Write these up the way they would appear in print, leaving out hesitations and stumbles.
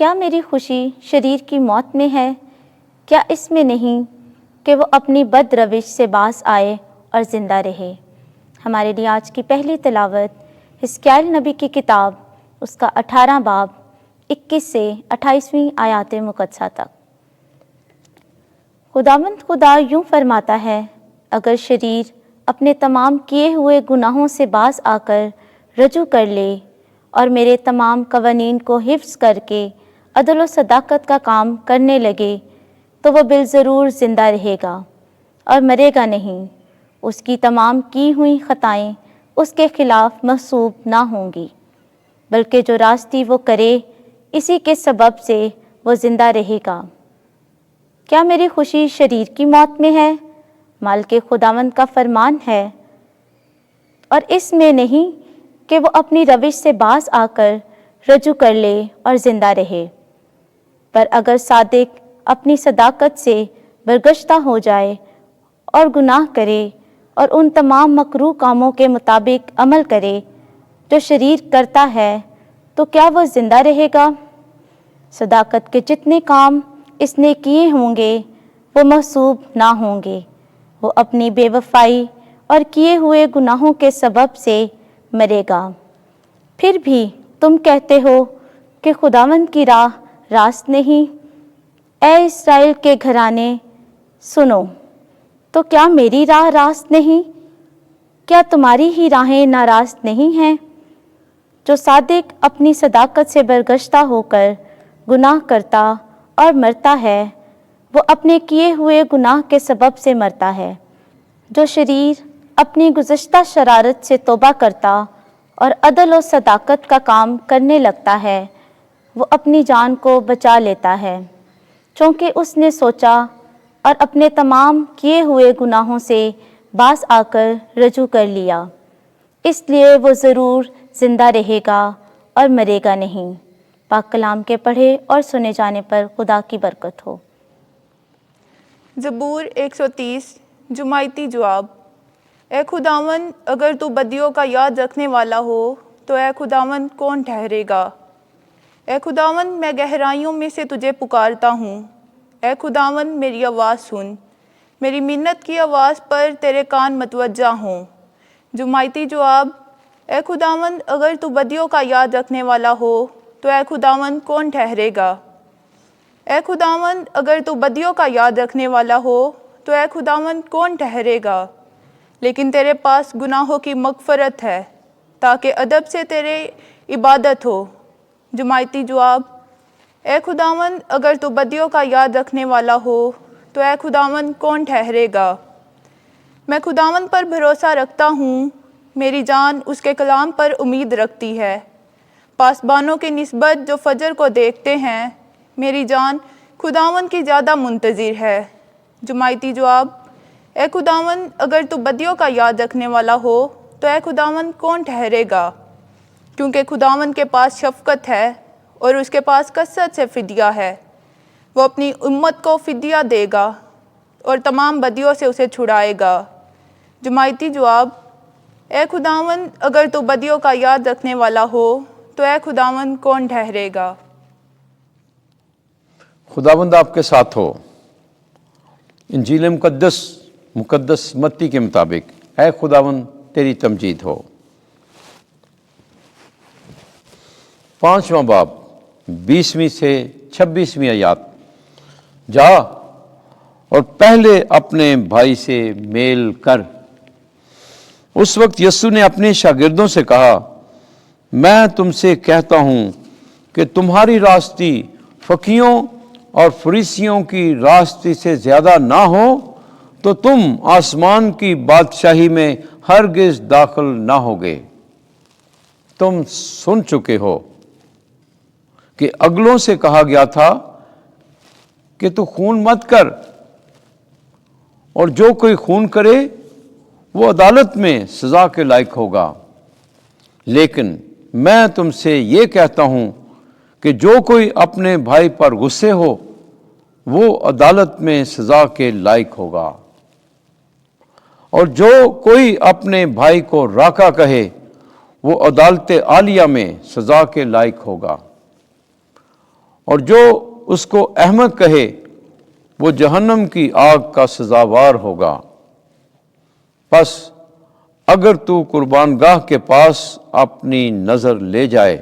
کیا میری خوشی شریر کی موت میں ہے؟ کیا اس میں نہیں کہ وہ اپنی بد روش سے باز آئے اور زندہ رہے؟ ہمارے لیے آج کی پہلی تلاوت حزقیال نبی کی کتاب، اس کا 18 باب 21 سے 28ویں آیات مقدسہ تک۔ خداوند خدا یوں فرماتا ہے، اگر شریر اپنے تمام کیے ہوئے گناہوں سے باز آ کر رجوع کر لے اور میرے تمام قوانین کو حفظ کر کے عدل و صداقت کا کام کرنے لگے تو وہ بالضرور زندہ رہے گا اور مرے گا نہیں۔ اس کی تمام کی ہوئی خطائیں اس کے خلاف محسوب نہ ہوں گی، بلکہ جو راستی وہ کرے اسی کے سبب سے وہ زندہ رہے گا۔ کیا میری خوشی شریر کی موت میں ہے؟ مالک خداوند کا فرمان ہے، اور اس میں نہیں کہ وہ اپنی روش سے باز آ کر رجوع کر لے اور زندہ رہے۔ پر اگر صادق اپنی صداقت سے برگشتہ ہو جائے اور گناہ کرے اور ان تمام مکروہ کاموں کے مطابق عمل کرے جو شریر کرتا ہے، تو کیا وہ زندہ رہے گا؟ صداقت کے جتنے کام اس نے کیے ہوں گے وہ محسوب نہ ہوں گے۔ وہ اپنی بے وفائی اور کیے ہوئے گناہوں کے سبب سے مرے گا۔ پھر بھی تم کہتے ہو کہ خداوند کی راہ راست نہیں۔ اے اسرائیل کے گھرانے، سنو، تو کیا میری راہ راست نہیں؟ کیا تمہاری ہی راہیں ناراست نہیں ہیں؟ جو صادق اپنی صداقت سے برگشتہ ہو کر گناہ کرتا اور مرتا ہے، وہ اپنے کیے ہوئے گناہ کے سبب سے مرتا ہے۔ جو شریر اپنی گزشتہ شرارت سے توبہ کرتا اور عدل و صداقت کا کام کرنے لگتا ہے، وہ اپنی جان کو بچا لیتا ہے، چونکہ اس نے سوچا اور اپنے تمام کیے ہوئے گناہوں سے باز آ کر رجوع کر لیا۔ اس لیے وہ ضرور زندہ رہے گا اور مرے گا نہیں۔ پاک کلام کے پڑھے اور سنے جانے پر خدا کی برکت ہو۔ زبور 130 جماعتی جواب۔ اے خداوند، اگر تو بدیوں کا یاد رکھنے والا ہو تو اے خداوند کون ٹھہرے گا؟ اے خداوند، میں گہرائیوں میں سے تجھے پکارتا ہوں۔ اے خداوند، میری آواز سن، میری منت کی آواز پر تیرے کان متوجہ ہوں۔ جماعتی جواب۔ اے خداوند، اگر تو بدیوں کا یاد رکھنے والا ہو تو اے خداوند کون ٹھہرے گا؟ اے خداوند، اگر تو بدیوں کا یاد رکھنے والا ہو تو اے خداوند کون ٹھہرے گا؟ لیکن تیرے پاس گناہوں کی مغفرت ہے تاکہ ادب سے تیرے عبادت ہو۔ جماعتی جواب۔ اے خداوند، اگر تو بدیوں کا یاد رکھنے والا ہو تو اے خداوند کون ٹھہرے گا؟ میں خداوند پر بھروسہ رکھتا ہوں، میری جان اس کے کلام پر امید رکھتی ہے۔ پاسبانوں کی نسبت جو فجر کو دیکھتے ہیں، میری جان خداوند کی زیادہ منتظر ہے۔ جماعتی جواب۔ اے خداوند، اگر تو بدیوں کا یاد رکھنے والا ہو تو اے خداوند کون ٹھہرے گا؟ کیونکہ خداوند کے پاس شفقت ہے اور اس کے پاس کثرت سے فدیہ ہے۔ وہ اپنی امت کو فدیہ دے گا اور تمام بدیوں سے اسے چھڑائے گا۔ جماعتی جواب۔ اے خداوند، اگر تو بدیوں کا یاد رکھنے والا ہو تو اے خداوند کون ٹھہرے گا؟ خداوند آپ کے ساتھ ہو۔ انجیل مقدس متی کے مطابق اے خداوند تیری تمجید ہو۔ 5واں باب 20ویں سے 26ویں آیات۔ جا اور پہلے اپنے بھائی سے میل کر۔ اس وقت یسوع نے اپنے شاگردوں سے کہا، میں تم سے کہتا ہوں کہ تمہاری راستی فقیوں اور فریسیوں کی راستی سے زیادہ نہ ہو تو تم آسمان کی بادشاہی میں ہرگز داخل نہ ہوگے۔ تم سن چکے ہو کہ اگلوں سے کہا گیا تھا کہ تو خون مت کر، اور جو کوئی خون کرے وہ عدالت میں سزا کے لائق ہوگا۔ لیکن میں تم سے یہ کہتا ہوں کہ جو کوئی اپنے بھائی پر غصے ہو وہ عدالت میں سزا کے لائق ہوگا، اور جو کوئی اپنے بھائی کو راکا کہے وہ عدالت عالیہ میں سزا کے لائق ہوگا۔ اور جو اس کو احمق کہے وہ جہنم کی آگ کا سزاوار ہوگا۔ پس اگر تو قربان گاہ کے پاس اپنی نظر لے جائے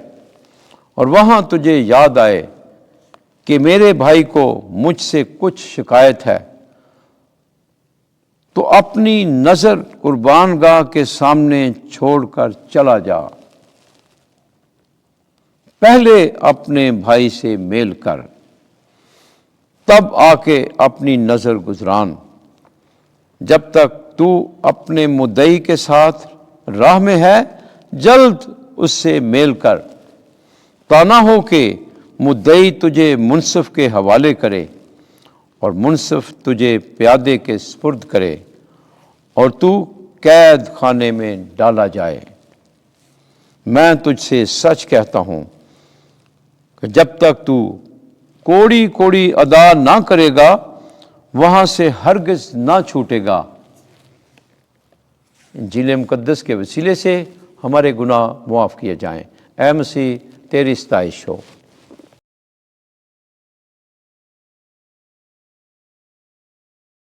اور وہاں تجھے یاد آئے کہ میرے بھائی کو مجھ سے کچھ شکایت ہے، تو اپنی نظر قربان گاہ کے سامنے چھوڑ کر چلا جا۔ پہلے اپنے بھائی سے میل کر، تب آ کے اپنی نظر گزران۔ جب تک تو اپنے مدعی کے ساتھ راہ میں ہے، جلد اس سے میل کر، تا نہ ہو کہ مدعی تجھے منصف کے حوالے کرے اور منصف تجھے پیادے کے سپرد کرے اور تو قید خانے میں ڈالا جائے۔ میں تجھ سے سچ کہتا ہوں کہ جب تک تو کوڑی کوڑی ادا نہ کرے گا، وہاں سے ہرگز نہ چھوٹے گا۔ انجیل مقدس کے وسیلے سے ہمارے گناہ معاف کیے جائیں۔ اے مسیح، تیری ستائش ہو۔